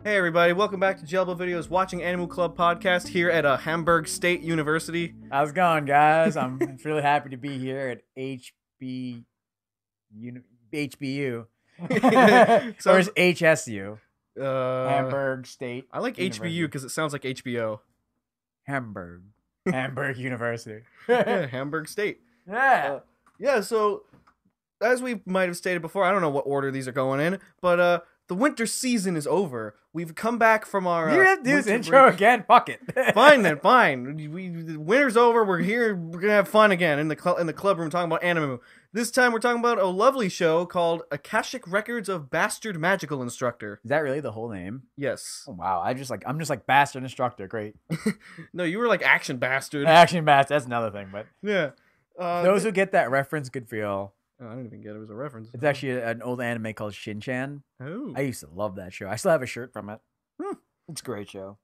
Hey everybody, welcome back to Jelbo Videos Watching Animu Club podcast here at Hamburg State University. How's it going, guys? I'm really happy to be here at HBU. So, or is HSU? Hamburg State I like University. HBU because it sounds like HBO. Hamburg University. Yeah, Hamburg State. Yeah. Yeah, so as we might have stated before, I don't know what order these are going in, but the winter season is over. We've come back from our You have to do this winter intro break. again. Fuck it. Fine then, fine. The winter's over. We're here. We're gonna have fun again in the club room talking about Animu. This time we're talking about a lovely show called Akashic Records of Bastard Magical Instructor. Is that really the whole name? Yes. Oh, wow. I'm just like bastard instructor. Great. No, you were like action bastard. Action bastard. That's another thing. But Yeah. those who get that reference, good for y'all. Oh, I didn't even get it was a reference. It's actually an old anime called Shin-Chan. Oh. I used to love that show. I still have a shirt from it. Hmm. It's a great show.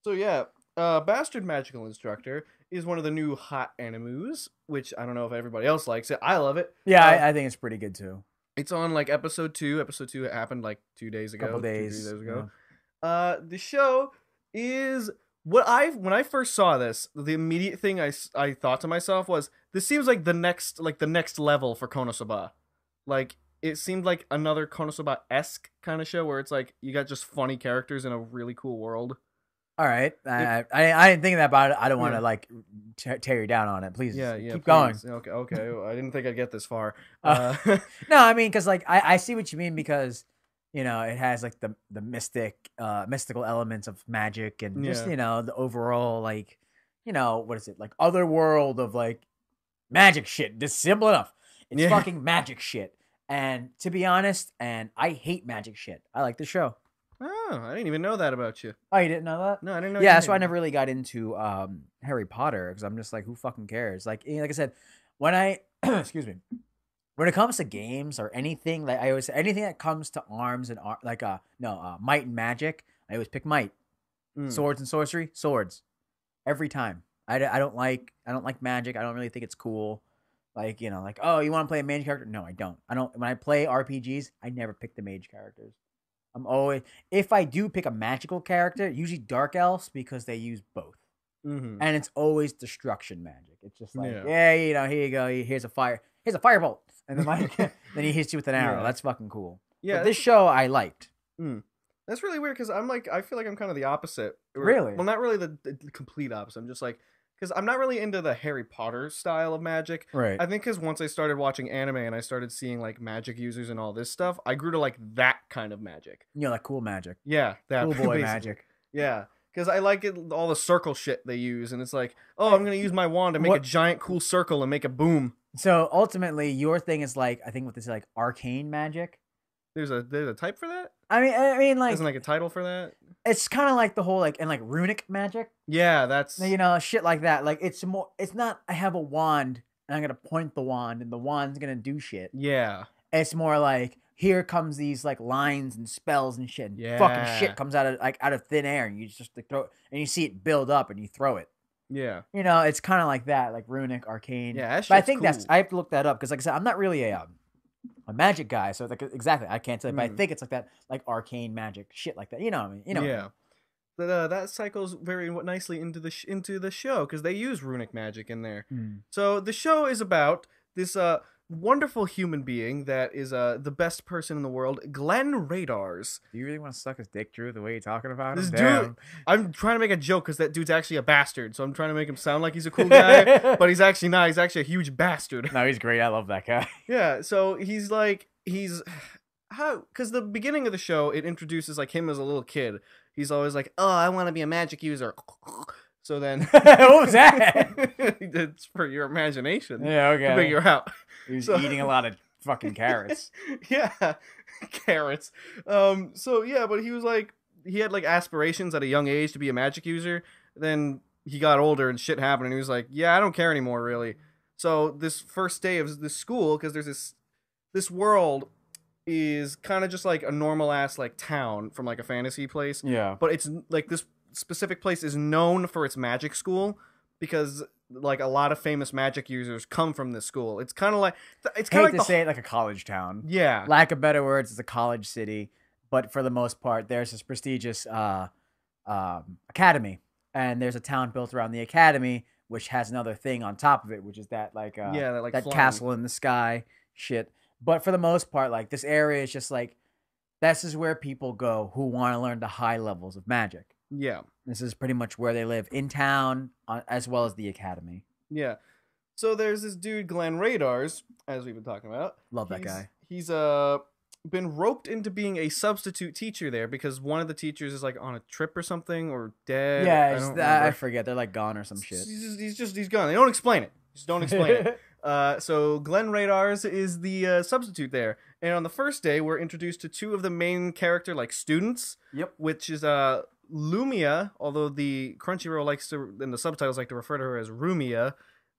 So yeah, Bastard Magical Instructor is one of the new hot animus, which I don't know if everybody else likes it. I love it. Yeah, I think it's pretty good too. It's on like episode 2. Episode 2 happened like 2 days ago. Couple 2, 3 days days ago. The show is when I first saw this, the immediate thing I thought to myself was, this seems like the next level for Konosuba. Like it seemed like another Konosuba-esque kind of show where it's like you got just funny characters in a really cool world. All right, I didn't think that about it. I don't want to like tear you down on it. Please, keep going. Okay. I didn't think I'd get this far. No, I mean, because like I see what you mean, because you know it has like the mystical elements of magic and just the overall like what is it, like other world of like magic shit. Just simple enough. It's fucking magic shit. And to be honest, I hate magic shit. I like the show. Oh, I didn't even know that about you. Oh, you didn't know that? No, I didn't know. Yeah, that's why I never really got into Harry Potter, because I'm just like, who fucking cares? Like I said, when I excuse me, when it comes to games or anything, like I always say, anything that comes to arms and might and magic, I always pick might. Swords and sorcery, swords, every time. I don't like magic. I don't really think it's cool. Like, like, oh, you want to play a mage character? No, I don't. When I play RPGs, I never pick the mage characters. I'm always, if I do pick a magical character, usually dark elves, because they use both. And it's always destruction magic. It's just like, here you go. Here's a firebolt. And then then he hits you with an arrow. That's fucking cool. Yeah. But this show I liked. That's really weird, because I feel like I'm kind of the opposite. Really? Well, not really the complete opposite. I'm just like, because I'm not really into the Harry Potter style of magic. Right. I think because once I started watching anime and I started seeing like magic users and all this stuff, I grew to like that kind of magic. Like cool magic. Yeah, that cool boy basically. magic. Yeah, because I like it, all the circle shit they use, and it's like, oh, I'm gonna use my wand to make a giant cool circle and make a boom. So ultimately, your thing is like, I think what they say, like arcane magic. There's a type for that? I mean, like, isn't like a title for that? It's kind of like the whole like runic magic. Yeah, that's shit like that. Like it's not I have a wand and I'm gonna point the wand and the wand's gonna do shit. Yeah. It's more like, here comes these like lines and spells and shit. And fucking shit comes out of thin air, and you just like throw it, and you see it build up and you throw it. Yeah. It's kind of like that, like runic, arcane. Yeah, but I think cool. I have to look that up, because like I said, I'm not really a magic guy, so like exactly I can't tell you, but I think it's like that, like arcane magic shit like that. You know what I mean? Yeah. But that cycles very nicely into the show, because they use runic magic in there. So the show is about this wonderful human being that is the best person in the world, Glenn Radars. Do you really want to suck his dick, Drew, the way you're talking about this him? Dude, I'm trying to make a joke, because that dude's actually a bastard, so I'm trying to make him sound like he's a cool guy, but he's actually not. He's actually a huge bastard. No, he's great. I love that guy. Yeah, so he's because the beginning of the show, it introduces like him as a little kid. He's always like, oh, I want to be a magic user. So then what was that? It's for your imagination. Yeah, okay. To figure out. He's eating a lot of fucking carrots. Yeah, carrots. So yeah, but he was like, he had like aspirations at a young age to be a magic user. Then he got older and shit happened, and he was like, yeah, I don't care anymore, really. So this first day of this school, because there's this world is kind of just like a normal ass like town from like a fantasy place. Yeah. But it's like this specific place is known for its magic school, because like a lot of famous magic users come from this school. It's kind of like, it's kind of like say it like a college town. Yeah. Lack of better words, it's a college city. but for the most part, there's this prestigious academy, and there's a town built around the academy, which has another thing on top of it, which is that like Yeah, that like that flying. castle in the sky shit. But for the most part, like this area is just like this is where people go who want to learn the high levels of magic. Yeah. This is pretty much where they live in town, as well as the academy. Yeah. So there's this dude Glenn Radars, as we've been talking about. Love that guy. He's been roped into being a substitute teacher there because one of the teachers is like on a trip or something or dead. Yeah, I forget. They're like gone or some shit. He's gone. They don't explain it. Just don't explain it. So Glenn Radars is the substitute there, and on the first day we're introduced to two of the main character like students. Yep. Which is Lumia, although the Crunchyroll likes to and the subtitles like to refer to her as Rumia,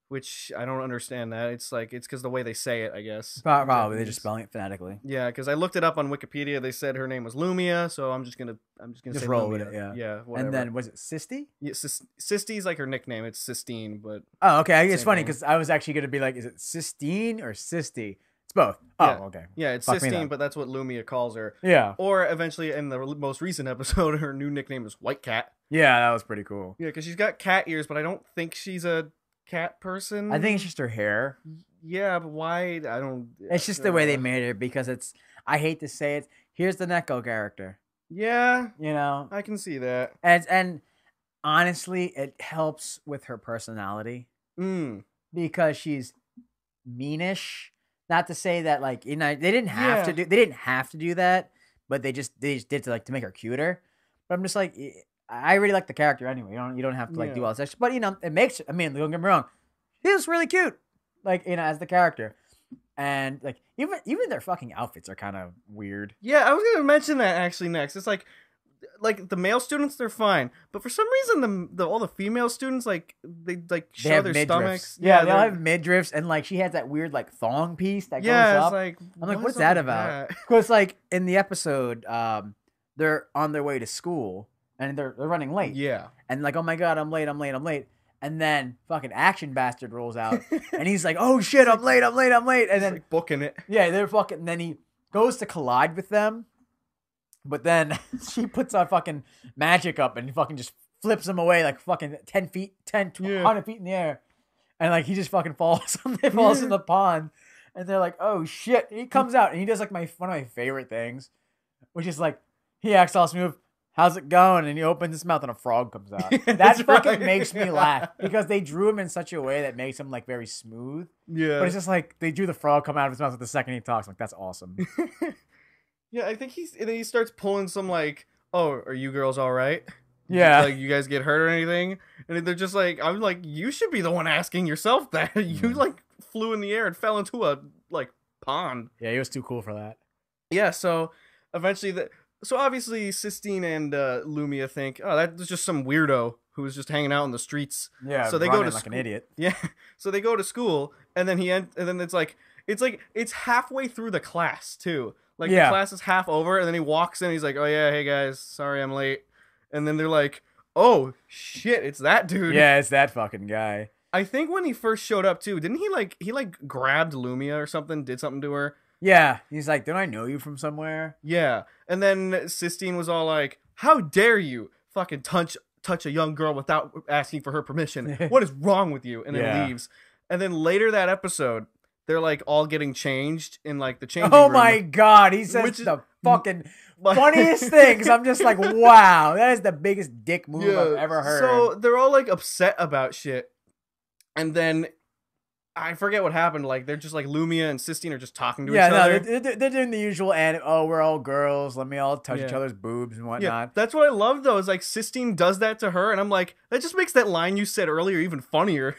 which I don't understand that. It's because the way they say it, I guess. Probably they're just spelling it phonetically. Yeah, because I looked it up on Wikipedia. They said her name was Lumia, so I'm just gonna just say roll Lumia. with it. Yeah. Yeah. Whatever. And then was it Sistine? Yeah, Sistine's like her nickname. It's Sistine, but oh, okay. It's same funny thing. because I was actually gonna be like, is it Sistine or Sisty? It's both. Oh, Yeah. okay. Yeah, it's Fuck me Sistine, then. but that's what Lumia calls her. Yeah. Or eventually, in the most recent episode, her new nickname is White Cat. Yeah, that was pretty cool. Yeah, because she's got cat ears, but I don't think she's a cat person. I think it's just her hair. Yeah, but why? I don't. It's just the way they made her because it's. I hate to say it. Here's the Neko character. Yeah, You know, I can see that. and honestly, it helps with her personality because she's meanish. Not to say that like they didn't have to do that, but they just did to like to make her cuter. But I'm just like I really like the character anyway. You don't have to like do all this extra, but it makes. I mean, don't get me wrong, she's really cute, like as the character, and like even their fucking outfits are kind of weird. Yeah, I was gonna mention that actually next. It's like the male students they're fine, but for some reason all the female students like they show have their midriffs. stomachs. Yeah, they all have midriffs, and like she has that weird like thong piece that goes it's up. like I'm like, what's that about? Because like in the episode, they're on their way to school and they're running late. Yeah, and like, oh my god, I'm late. And then fucking Action Bastard rolls out, and he's like, oh shit, I'm late. And then like booking it. yeah, they're fucking. And then he goes to collide with them. But then she puts on fucking magic up and he fucking just flips him away like fucking 10 feet, 100 feet in the air. And like he just fucking falls. He falls in the pond. And they're like, oh shit. And he comes out and he does like one of my favorite things, which is like, he acts all smooth. How's it going? And he opens his mouth and a frog comes out. That fucking makes me laugh because they drew him in such a way that makes him like very smooth. Yeah. But it's just like they drew the frog come out of his mouth the second he talks. I'm like, that's awesome. Yeah, I think and then he starts pulling some like, oh, are you girls all right? Yeah. Like, you guys get hurt or anything? And they're just like, I'm like, you should be the one asking yourself that. You like flew in the air and fell into a like pond. Yeah, he was too cool for that. Yeah, so eventually so obviously Sistine and Lumia think, oh, that was just some weirdo who was just hanging out in the streets. Yeah, so they go to like an idiot. Yeah, so they go to school, and then and then it's halfway through the class too. Like the class is half over, and then he walks in. He's like, "Oh yeah, hey guys, sorry I'm late." And then they're like, "Oh shit, it's that dude." Yeah, it's that fucking guy. I think when he first showed up too, didn't he grabbed Lumia or something, did something to her? Yeah, he's like, "Don't I know you from somewhere?" Yeah, and then Sistine was all like, "How dare you fucking touch a young girl without asking for her permission? What is wrong with you?" And then leaves. And then later that episode, they're like all getting changed in like the changing room. Oh my god, he says the fucking funniest things. I'm just like, wow, that is the biggest dick move I've ever heard. So they're all like upset about shit, and then I forget what happened. Like they're just like Lumia and Sistine are just talking to each other. They're doing the usual we're all girls. Let me all touch each other's boobs and whatnot. Yeah, that's what I love though. Is like Sistine does that to her, and I'm like, that just makes that line you said earlier even funnier.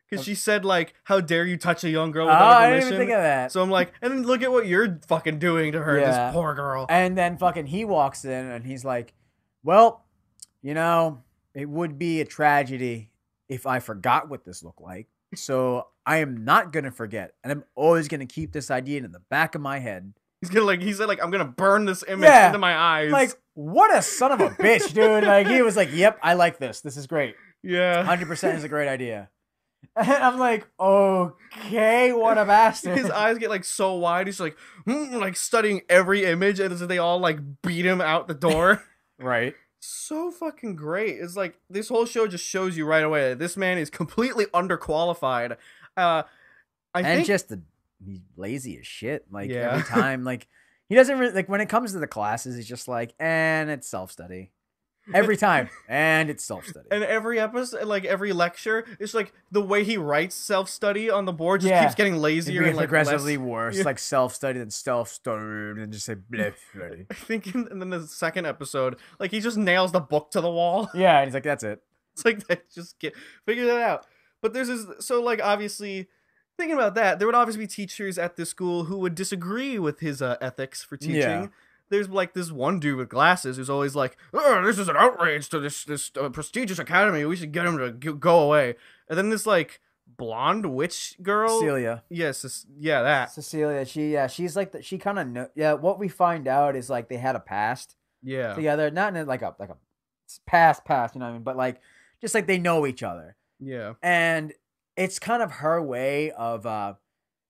Because she said, like, how dare you touch a young girl without her permission? I didn't even think of that. So I'm like, and then look at what you're fucking doing to her, this poor girl. And then fucking he walks in and he's like, well, you know, it would be a tragedy if I forgot what this looked like. So I am not going to forget. And I'm always going to keep this idea in the back of my head. He's gonna he said, I'm gonna burn this image into my eyes. Like, what a son of a bitch, dude. Like, he was like, yep, I like this. This is great. Yeah. 100% is a great idea. And I'm like, okay, what a bastard. His eyes get like so wide. He's like studying every image, and they all like beat him out the door. Right. So fucking great. It's like this whole show just shows you right away that this man is completely underqualified. I And think, just he's lazy as shit. Like yeah. every time, like he doesn't really like when it comes to the classes, he's just like, and it's self-study. Every time. And it's self-study. And every episode, like every lecture, it's like the way he writes self-study on the board just Yeah. keeps getting lazier and like progressively less. worse. Yeah. Like self-study and self-study and just say bleh study. I think and then the second episode, like he just nails the book to the wall. Yeah, and he's like, that's it. It's like that, just figure that out. But there's this, so like obviously thinking about that, there would obviously be teachers at this school who would disagree with his ethics for teaching. Yeah. There's like this one dude with glasses who's always like, oh, this is an outrage to this prestigious academy. We should get him to go away. And then this like blonde witch girl, Celia. yes, yeah, that, Cecilia, she's like she kind of what we find out is like they had a past yeah, together, not in like a past, you know what I mean, but like just like they know each other. yeah, And it's kind of her way of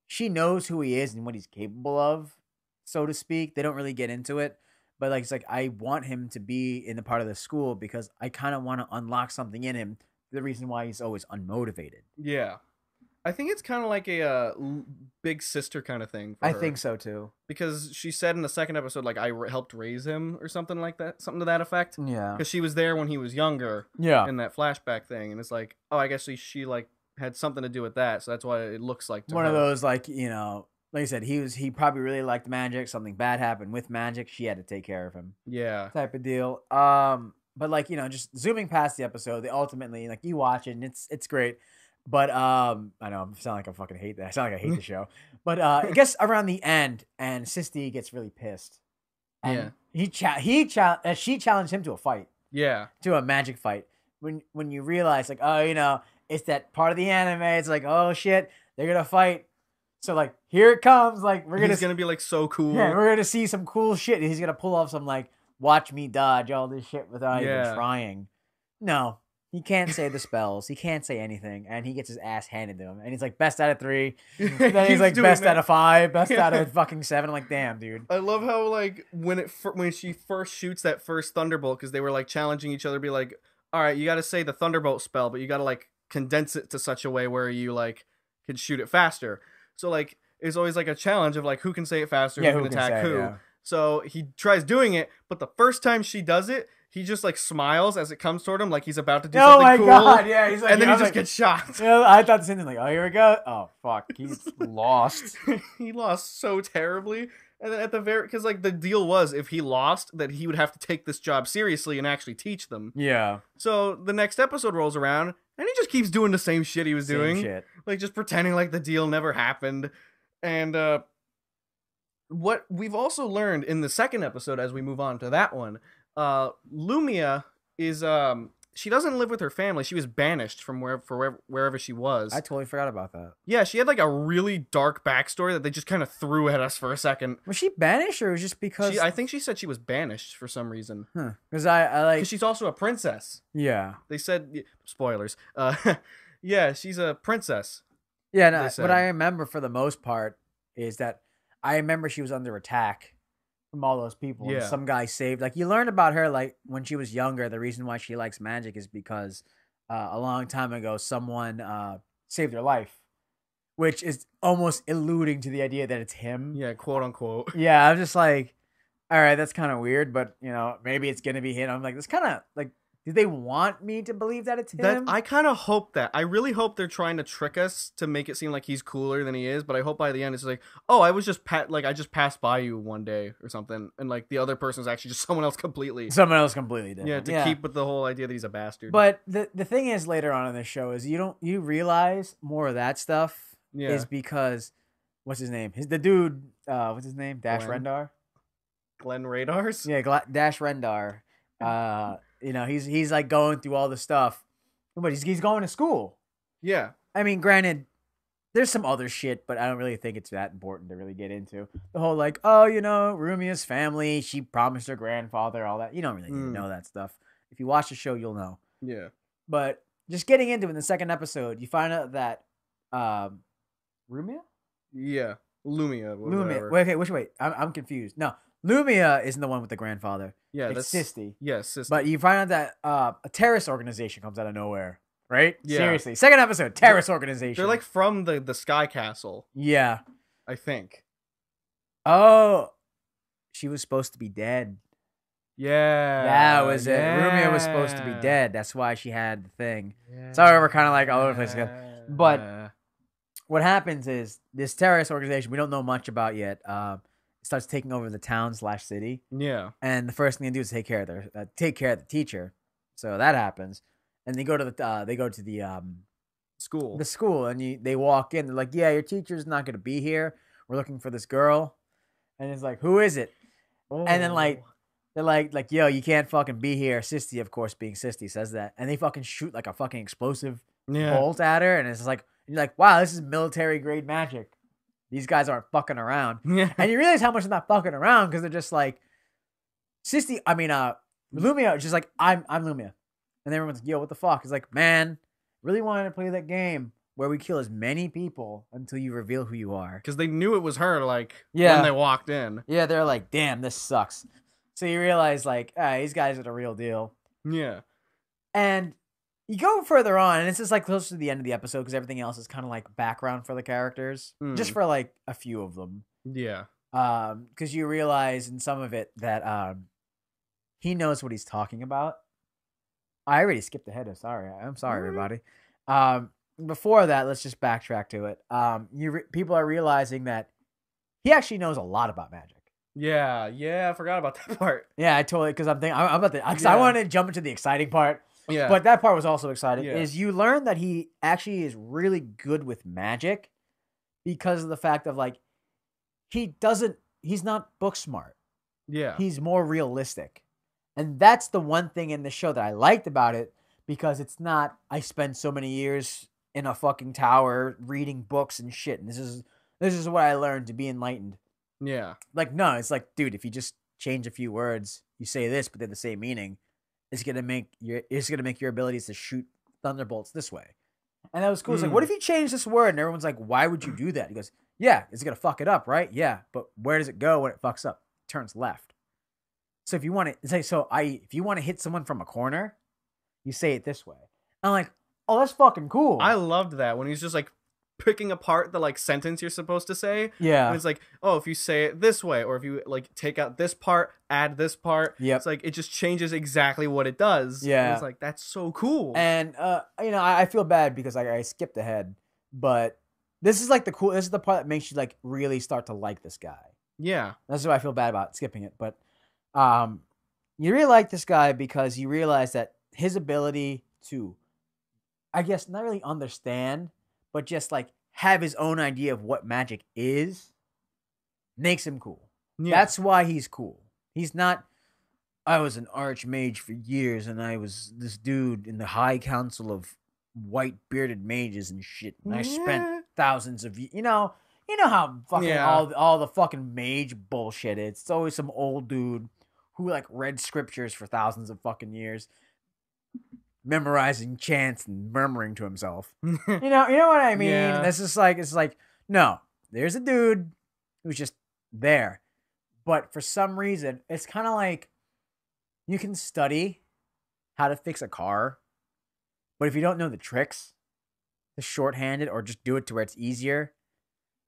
she knows who he is and what he's capable of, so to speak. They don't really get into it, but like it's like I want him to be in the part of the school because I kind of want to unlock something in him. The reason why he's always unmotivated. yeah. I think it's kind of like a big sister kind of thing for I her. think so too. Because she said in the second episode, like, helped raise him or something like that. Something to that effect. Yeah. Because she was there when he was younger. Yeah. In that flashback thing. And it's like, oh, I guess she like, had something to do with that. So that's why it looks like to One her. of those, like, you know, like I said, he probably really liked magic. Something bad happened with magic. She had to take care of him. Yeah. Type of deal. But, like, you know, just zooming past the episode, they ultimately, like, you watch it and it's great. But I know I sound like I fucking hate that. I sound like I hate the show. But I guess around the end, and Sisti gets really pissed. And Yeah. She challenged him to a fight, Yeah. to a magic fight. When you realize, like, oh, you know, it's that part of the anime. It's like, oh shit, they're gonna fight. So like, here it comes. Like He's gonna be like so cool. Yeah, we're gonna see some cool shit. He's gonna pull off some like, watch me dodge all this shit without even trying. No. He can't say the spells. He can't say anything, and he gets his ass handed to him. And he's like, best out of 3. Then he's like, best out of 5, best out of fucking 7. I'm like, damn, dude. I love how like when she first shoots that first thunderbolt, because they were like challenging each other, be like, all right, you got to say the thunderbolt spell, but you got to like condense it to such a way where you like can shoot it faster. So like it's always like a challenge of like who can say it faster, who can attack who. Yeah. So he tries doing it, but the first time she does it, he just like smiles as it comes toward him, like he's about to do something cool. Oh my god, yeah, he's like, and then he just gets shot. Yeah, I thought the same thing, like, oh, here we go. Oh fuck, he's lost. He lost so terribly. And then at the because like the deal was if he lost, that he would have to take this job seriously and actually teach them. Yeah. So the next episode rolls around, and he just keeps doing the same shit he was doing, like just pretending like the deal never happened. And what we've also learned in the second episode, as we move on to that one. Lumia is she doesn't live with her family. She was banished from wherever she was. I totally forgot about that. Yeah, she had like a really dark backstory that they just kind of threw at us for a second. Was she banished, or was it just because I think she said she was banished for some reason. Because I like, because she's also a princess. Yeah. They said spoilers. Yeah, she's a princess. Yeah, no, what I remember for the most part is that I remember she was under attack from all those people. Yeah. And some guy saved. Like, you learn about her, like, when she was younger, the reason why she likes magic is because a long time ago, someone saved her life, which is almost alluding to the idea that it's him. Yeah, quote unquote. Yeah, I'm just like, all right, that's kind of weird, but, you know, maybe it's going to be him. I'm like, that's kind of, like, do they want me to believe that it's him? I kind of hope that. I really hope they're trying to trick us to make it seem like he's cooler than he is. But I hope by the end it's like, oh, I was just I just passed by you one day or something, and like the other person is actually just someone else completely. Someone else completely different. Yeah, to keep with the whole idea that he's a bastard. But the thing is, later on in this show, is you realize more of that stuff is because what's his name? The dude. What's his name? Dash Rendar. Glenn Radars. Yeah, Dash Rendar. You know, he's like going through all the stuff, but he's going to school. Yeah. I mean, granted, there's some other shit, but I don't really think it's that important to really get into. The whole like, oh, you know, Rumia's family, she promised her grandfather, all that. You don't really need to know that stuff. If you watch the show, you'll know. Yeah. But just getting into it in the second episode, you find out that Rumia? Yeah, Lumia, Lumia. whatever. Wait. I'm confused. No, Lumia isn't the one with the grandfather. Yeah, it's that's Sisti. Yes, Sisti. But you find out that a terrorist organization comes out of nowhere, right? Yeah. Seriously. Second episode, terrorist organization. They're like from the Sky Castle. Yeah. I think. Oh, she was supposed to be dead. Yeah. That was it. Yeah. Rumia was supposed to be dead. That's why she had the thing. Yeah. Sorry, we're kind of like all over the place again. But what happens is this terrorist organization we don't know much about yet. Starts taking over the town/city. Yeah. And the first thing they do is take care of the teacher. So that happens, and they go to the school. The school, and they walk in. They're like, "Yeah, your teacher's not gonna be here. We're looking for this girl." And it's like, "Who is it?" Oh. And then they're like, "Yo, you can't fucking be here." Sisti, of course, being Sisti, says that, and they fucking shoot like a fucking explosive bolt at her, and it's like, you're like, "Wow, this is military grade magic. These guys aren't fucking around." Yeah. And you realize how much they're not fucking around because they're just like, Lumia is just like, I'm Lumia. And everyone's like, "Yo, what the fuck?" He's like, "Man, really wanted to play that game where we kill as many people until you reveal who you are." Because they knew it was her, when they walked in. Yeah, they're like, "Damn, this sucks." So you realize, these guys are the real deal. Yeah. And you go further on, and it's just close to the end of the episode because everything else is kind of like background for the characters, just for a few of them. Yeah. Because you realize in some of it that he knows what he's talking about. I already skipped ahead. I'm sorry, everybody. Before that, let's just backtrack to it. People are realizing that he actually knows a lot about magic. Yeah, I forgot about that part. Yeah, I totally, because I'm about to. I wanted to jump into the exciting part. Yeah. But that part was also exciting. Yeah. Is you learn that he actually is really good with magic because of the fact of he's not book smart. Yeah. He's more realistic. And that's the one thing in the show that I liked about it, because it's not, I spend so many years in a fucking tower reading books and shit, and this is what I learned to be enlightened. Yeah. No, it's like, dude, if you just change a few words, you say this, but they're the same meaning, it's gonna make your abilities to shoot thunderbolts this way. And that was cool. It's like, what if you change this word? And everyone's like, why would you do that? He goes, yeah, it's gonna fuck it up, right? Yeah, but where does it go when it fucks up? It turns left. So if you want to hit someone from a corner, you say it this way. I'm like, oh, that's fucking cool. I loved that when he's just picking apart the sentence you're supposed to say. Yeah. And it's like, oh, if you say it this way, or if you take out this part, add this part. Yep. It's like it just changes exactly what it does. Yeah. And it's like, that's so cool. And I feel bad because I skipped ahead, but this is this is the part that makes you really start to like this guy. Yeah. That's why I feel bad about skipping it. But you really like this guy because you realize that his ability to, I guess, not really understand, but just have his own idea of what magic is, makes him cool. Yeah. That's why he's cool. He's not, I was an archmage for years and I was this dude in the high council of white bearded mages and shit. And I spent thousands of years, you know how fucking all the fucking mage bullshit is. It's always some old dude who read scriptures for thousands of fucking years, memorizing chants and murmuring to himself. You know what I mean? Yeah. This is it's no, there's a dude who's just there. But for some reason, it's kind of you can study how to fix a car, but if you don't know the tricks, to shorthand it or just do it to where it's easier,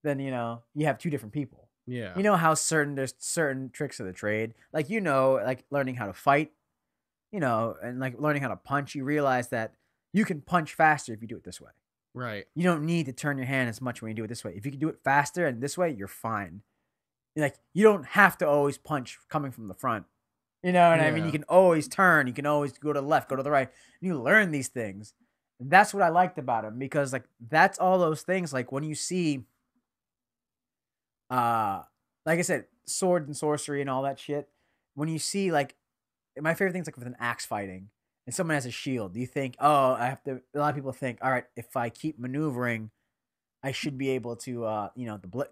then you have two different people. Yeah. You know how there's certain tricks of the trade, learning how to fight, and learning how to punch. You realize that you can punch faster if you do it this way. Right. You don't need to turn your hand as much when you do it this way. If you can do it faster and this way, you're fine. You don't have to always punch coming from the front. You know what I mean? You can always turn. You can always go to the left, go to the right. And you learn these things. And that's what I liked about him, because that's all those things. When you see, like I said, sword and sorcery and all that shit. When you see my favorite thing's with an axe fighting and someone has a shield. You think, oh, a lot of people think, all right, if I keep maneuvering, I should be able to,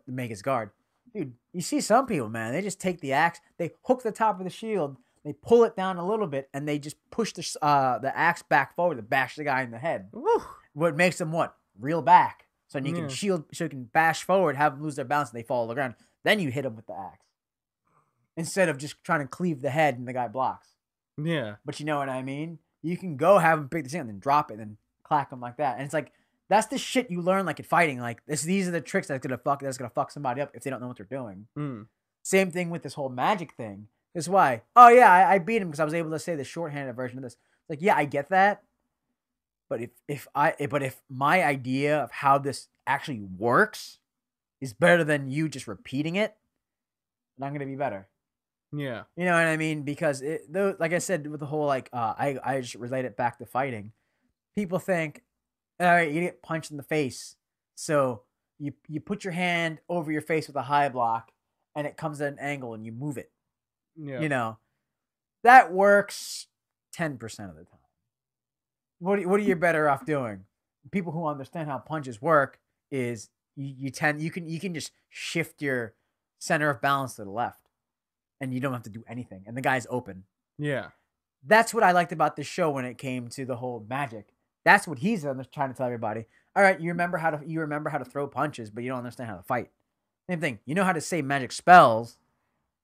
make his guard. Dude, you see some people, man, they just take the axe, they hook the top of the shield, They pull it down a little bit, and they just push the axe back forward to bash the guy in the head. Woo. What makes them what? Reel back. So you Yeah. can shield, so you can bash forward, have them lose their balance, and they fall to the ground. Then you hit them with the axe. Instead of just trying to cleave the head and the guy blocks. Yeah. But you know what I mean? You can go have him pick the thing and then drop it and then clack him like that. And it's like, that's the shit you learn like in fighting. Like these are the tricks that's gonna fuck somebody up if they don't know what they're doing. Same thing with this whole magic thing. That's why. Oh yeah, I beat him because I was able to say the shorthanded version of this. Like, yeah, I get that. But if my idea of how this actually works is better than you just repeating it, then I'm gonna be better. Yeah. You know what I mean? Because like I said, with the whole like I just relate it back to fighting. People think, all right, you get punched in the face, so you put your hand over your face with a high block, and it comes at an angle, and you move it. Yeah. You know, that works 10% of the time. What are you better off doing? People who understand how punches work is you can just shift your center of balance to the left, and you don't have to do anything, and the guy's open. Yeah. That's what I liked about the show when it came to the whole magic. That's what he's trying to tell everybody. All right, you remember how to throw punches, but you don't understand how to fight. Same thing. You know how to say magic spells,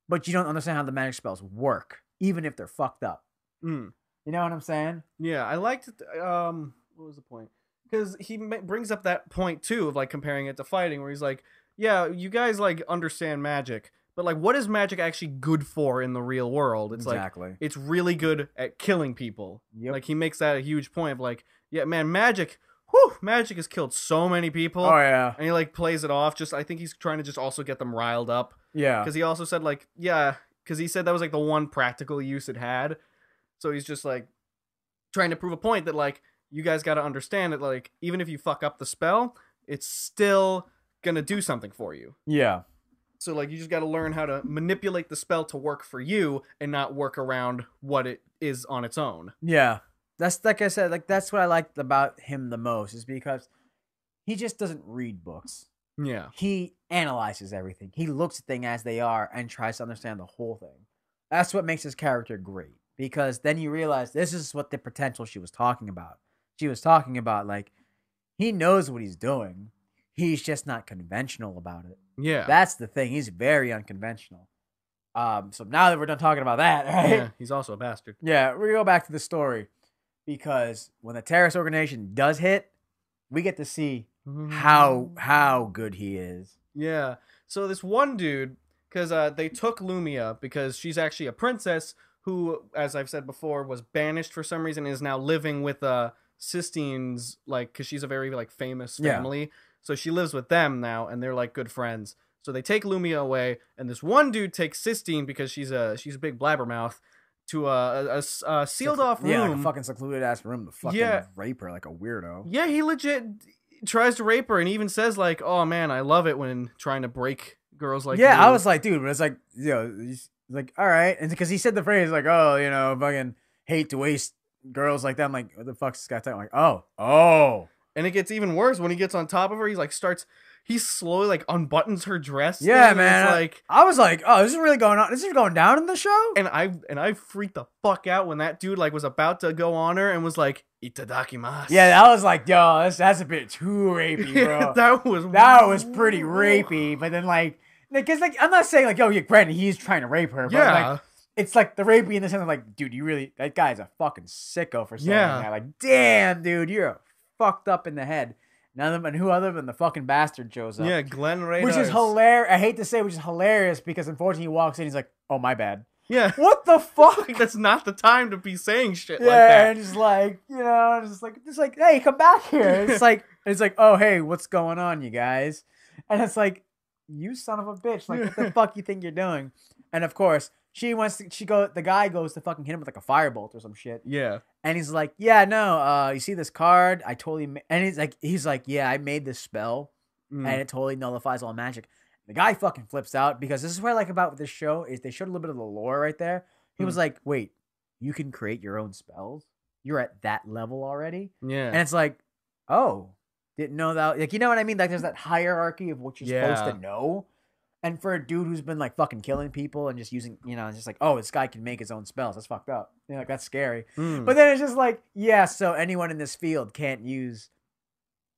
but you don't understand how the magic spells work, even if they're fucked up. You know what I'm saying? Yeah, I liked it. What was the point? Because he brings up that point too of like comparing it to fighting, where he's like, yeah, you guys like understand magic, but like, what is magic actually good for in the real world? It's exactly. Like it's really good at killing people. Yep. Like he makes that a huge point of like, yeah, man, magic. Whew, magic has killed so many people. Oh yeah. And he like plays it off. Just I think he's trying to just also get them riled up. Yeah. Because he also said like, yeah, because he said that was like the one practical use it had. So he's just like trying to prove a point that like you guys got to understand that like even if you fuck up the spell, it's still gonna do something for you. Yeah. So like you just got to learn how to manipulate the spell to work for you and not work around what it is on its own. Yeah. That's like I said, like that's what I liked about him the most is because he just doesn't read books. Yeah. He analyzes everything. He looks at things as they are and tries to understand the whole thing. That's what makes his character great. Because then you realize this is what the potential she was talking about. She was talking about, like, he knows what he's doing. He's just not conventional about it. Yeah. That's the thing. He's very unconventional. So now that we're done talking about that, right? Yeah, he's also a bastard. Yeah, we're going to go back to the story. Because when the terrorist organization does hit, we get to see how good he is. Yeah. So this one dude, because they took Lumia because she's actually a princess who, as I've said before, was banished for some reason and is now living with Sistine's, like, because she's a very, like, famous family. Yeah. So she lives with them now, and they're, like, good friends. So they take Lumia away, and this one dude takes Sistine, because she's a big blabbermouth, to a sealed-off room. Yeah, like a fucking secluded-ass room to fucking rape her like a weirdo. Yeah, he legit tries to rape her, and he even says, like, oh, man, I love it when trying to break girls like you. I was like, dude, but it's like, you know... Like, all right. And because he said the phrase, like, oh, you know, fucking hate to waste girls like that. I'm like, what the fuck's this guy talking? I'm like, oh. And it gets even worse when he gets on top of her. He's like, he slowly, like, unbuttons her dress. Yeah, man. Like, I was like, oh, this is really going on. This is going down in the show? And I freaked the fuck out when that dude, like, was about to go on her and was like, itadakimasu. Yeah, I was like, yo, that's a bit too rapey, bro. that was pretty rapey. But then, like, because, like, I'm not saying, like, oh, yeah, granted, he's trying to rape her. But, like, it's, like, the rapey in the sense of, like, dude, that guy's a fucking sicko for saying that. Like, damn, dude, you're fucked up in the head. And who other than the fucking bastard shows up. Yeah, Glenn Ray Which is hilarious. I hate to say, which is hilarious, because unfortunately he walks in, he's like, oh, my bad. Yeah. What the fuck? That's not the time to be saying shit like that. Yeah, and just like, you know, just like, hey, come back here. It's like, oh, hey, what's going on, you guys? And it's like, you son of a bitch. Like, what the fuck you think you're doing? And of course, the guy goes to fucking hit him with like a firebolt or some shit. Yeah. And he's like, yeah, no, you see this card? I totally, and he's like, yeah, I made this spell and it totally nullifies all magic. The guy fucking flips out because this is what I like about this show is they showed a little bit of the lore right there. He was like, wait, you can create your own spells? You're at that level already? Yeah. And it's like, oh, didn't know that. Like, you know what I mean? Like, there's that hierarchy of what you're supposed to know. And for a dude who's been like fucking killing people and just using, just like, oh, this guy can make his own spells. That's fucked up. Like that's scary. Mm. But then it's just like, yeah, so anyone in this field can't use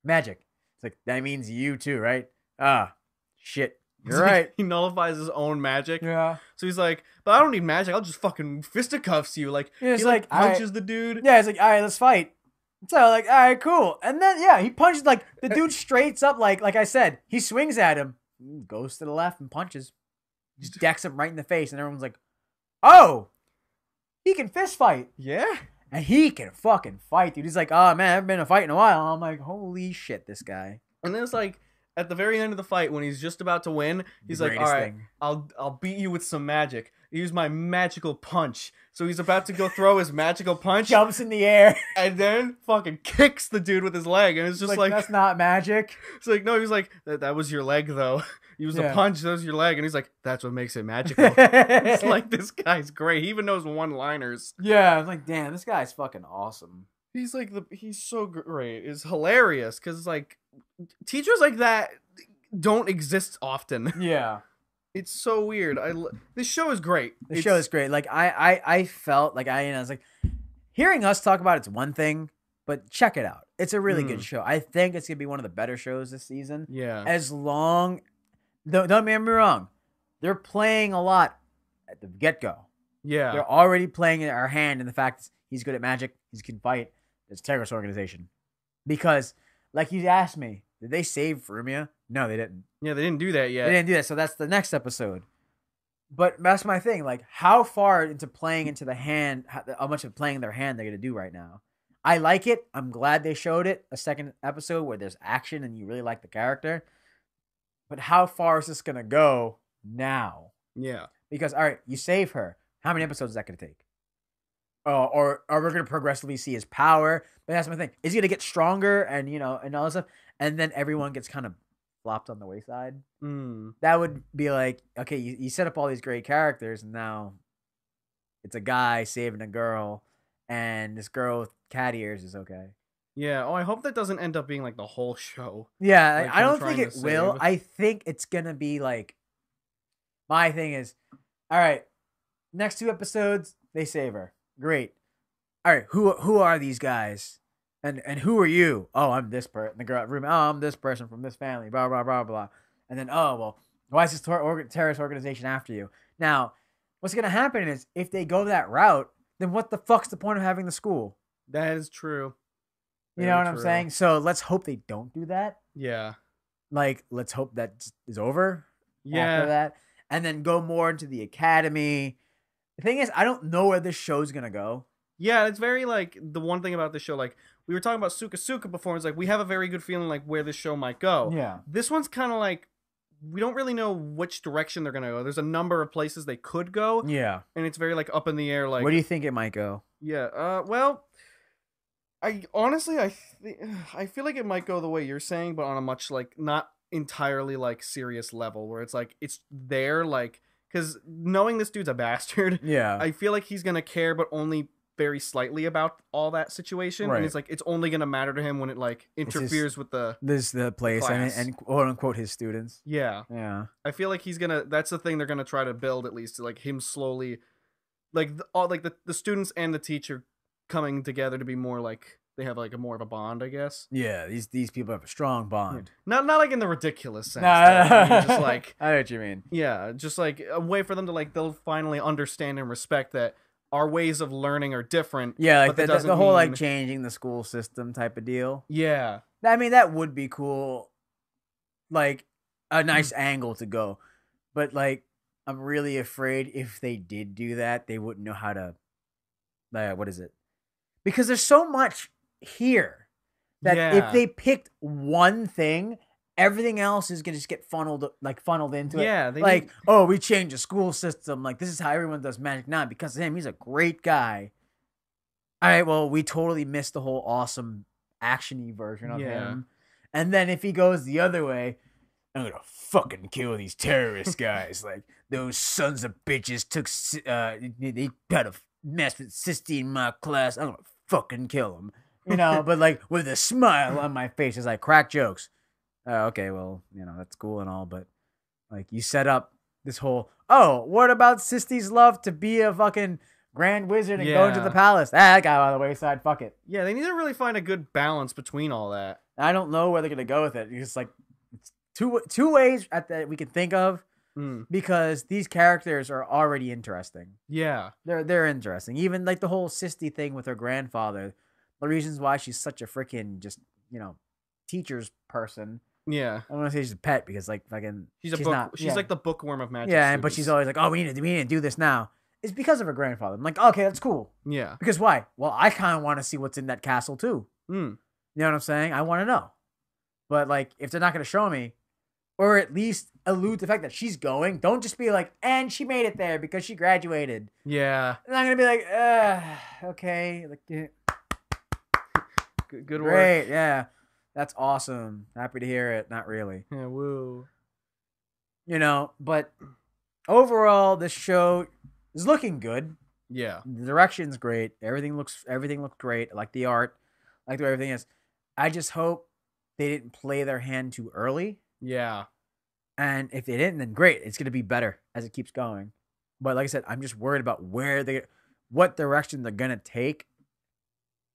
magic. It's like, that means you too, right? Ah, shit. You're right. He nullifies his own magic. Yeah. So he's like, but I don't need magic. I'll just fucking fisticuffs you. Like, It's he like, punches the dude. Yeah, he's like, all right, let's fight. So like, all right, cool. And then yeah, he punches like the dude straight up, like I said, he swings at him, goes to the left and punches. Just decks him right in the face, and everyone's like, oh, he can fist fight. Yeah. And he can fucking fight, dude. He's like, oh man, I haven't been in a fight in a while. I'm like, holy shit, this guy. And then it's like at the very end of the fight when he's just about to win, he's like, all right, I'll beat you with some magic. Use my magical punch. So he's about to go throw his magical punch. Jumps in the air. And then fucking kicks the dude with his leg. And it's just like that's not magic. It's like, no, he was like, that was your leg though. Use a punch, that was your leg. And he's like, that's what makes it magical. It's like, this guy's great. He even knows one-liners. Yeah, I'm like, damn, this guy's fucking awesome. He's like, he's so great. It's hilarious because like teachers like that don't exist often. Yeah. It's so weird. This show is great. The show is great. Like I felt like I was like, hearing us talk about it's one thing, but check it out. It's a really good show. I think it's gonna be one of the better shows this season. Yeah. As long, don't get me wrong, they're playing a lot at the get go. Yeah. They're already playing our hand in the fact that he's good at magic, he can fight. It's a terrorist organization. Because, like you asked me, did they save Frumia? No, they didn't. Yeah, they didn't do that yet. They didn't do that, so that's the next episode. But that's my thing. Like, how far into playing into the hand, how much of playing their hand they're going to do right now. I like it. I'm glad they showed it. A second episode where there's action and you really like the character. But how far is this going to go now? Yeah. Because, all right, you save her. How many episodes is that going to take? Or are we going to progressively see his power? But that's my thing. Is he going to get stronger and, and all this stuff? And then everyone gets kind of flopped on the wayside. That would be like, okay, you set up all these great characters, and now it's a guy saving a girl, and this girl with cat ears is okay. Yeah. Oh, I hope that doesn't end up being like the whole show. Yeah, like I don't think it will. I think it's gonna be like, my thing is, all right, next 2 episodes they save her. Great. All right, who are these guys? And who are you? Oh, I'm this person. The girl room. Oh, I'm this person from this family. Blah blah blah blah. And then, oh well, why is this terrorist organization after you? Now, what's gonna happen is if they go that route, then what the fuck's the point of having the school? That is true. You know what I'm saying? So let's hope they don't do that. Yeah. Like, let's hope that is over. Yeah. After that, and then go more into the academy. The thing is, I don't know where this show's gonna go. Yeah, it's very like the one thing about the show, like we were talking about Suka before. It's like we have a very good feeling like where this show might go. Yeah. This one's kind of like we don't really know which direction they're gonna go. There's a number of places they could go. Yeah. And it's very like up in the air. Like, where do you think it might go? Yeah. Well, I honestly I feel like it might go the way you're saying, but on a much like not entirely like serious level, where it's like it's there like because knowing this dude's a bastard. Yeah. I feel like he's gonna care, but only very slightly about all that situation, right. And it's like it's only gonna matter to him when it like interferes with the place class. and quote unquote his students. Yeah. I feel like he's gonna. That's the thing they're gonna try to build, at least, like him slowly, like all like the students and the teacher coming together to be more like they have like a more of a bond, I guess. Yeah, these people have a strong bond. Yeah. Not like in the ridiculous sense. No. I mean, just like I know what you mean. Yeah, just like a way for them to like they'll finally understand and respect that our ways of learning are different. Yeah, like but the whole like changing the school system type of deal. Yeah. I mean, that would be cool. Like a nice angle to go. But like I'm really afraid if they did do that, they wouldn't know how to what is it? Because there's so much here that if they picked one thing, everything else is gonna just get funneled into it. Yeah, oh, we changed the school system. Like this is how everyone does magic now because of him. He's a great guy. All right, well, we totally missed the whole awesome action-y version of him. And then if he goes the other way, I'm gonna fucking kill these terrorist guys. Like those sons of bitches took they had a mess with Sistine in my class. I'm gonna fucking kill them. But like with a smile on my face, it's like crack jokes. Okay, well, that's cool and all, but Like you set up this whole, oh, what about Sisty's love to be a fucking grand wizard and go into the palace? That got out of the wayside. Fuck it. Yeah, they need to really find a good balance between all that. I don't know where they're gonna go with it. It's like it's two ways that we can think of, because these characters are already interesting. Yeah, they're interesting. Even like the whole Sisty thing with her grandfather, the reasons why she's such a freaking just teacher's person. Yeah, I don't want to say she's a pet because like fucking she's like the bookworm of magic. Yeah, but she's always like, oh, we need to do this now. It's because of her grandfather. I'm like, okay, that's cool. Yeah. Because why? Well, I kind of want to see what's in that castle too. You know what I'm saying? I want to know. But like, if they're not going to show me, or at least allude to the fact that she's going, don't just be like, and she made it there because she graduated. Yeah. And I'm going to be like, okay. Like, good work. Great, yeah. That's awesome. Happy to hear it. Not really. Yeah, woo. But overall, this show is looking good. Yeah. The direction's great. Everything looks great. I like the art. I like the way everything is. I just hope they didn't play their hand too early. Yeah. And if they didn't, then great. It's going to be better as it keeps going. But like I said, I'm just worried about what direction they're going to take.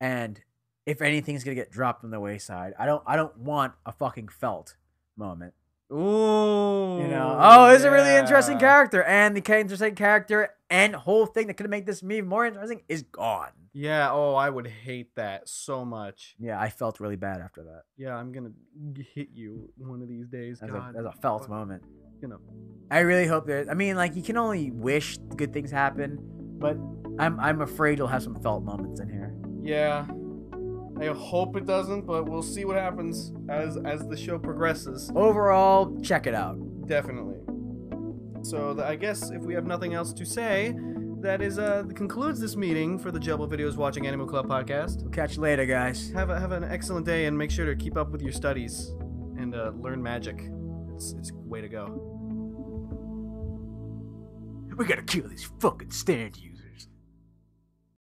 And if anything's going to get dropped on the wayside. I don't want a fucking Felt moment. Ooh. It's a really interesting character. And the interesting character and whole thing that could have made this even more interesting is gone. Yeah, I would hate that so much. Yeah, I felt really bad after that. Yeah, I'm going to hit you one of these days. That's a Felt moment. I really hope you can only wish good things happen, but I'm afraid you'll have some Felt moments in here. Yeah. I hope it doesn't, but we'll see what happens as the show progresses. Overall, check it out. Definitely. So I guess if we have nothing else to say, that concludes this meeting for the Jubble Videos Watching Animu Club podcast. We'll catch you later, guys. Have an excellent day, and make sure to keep up with your studies and learn magic. It's a way to go. We gotta kill these fucking stand users.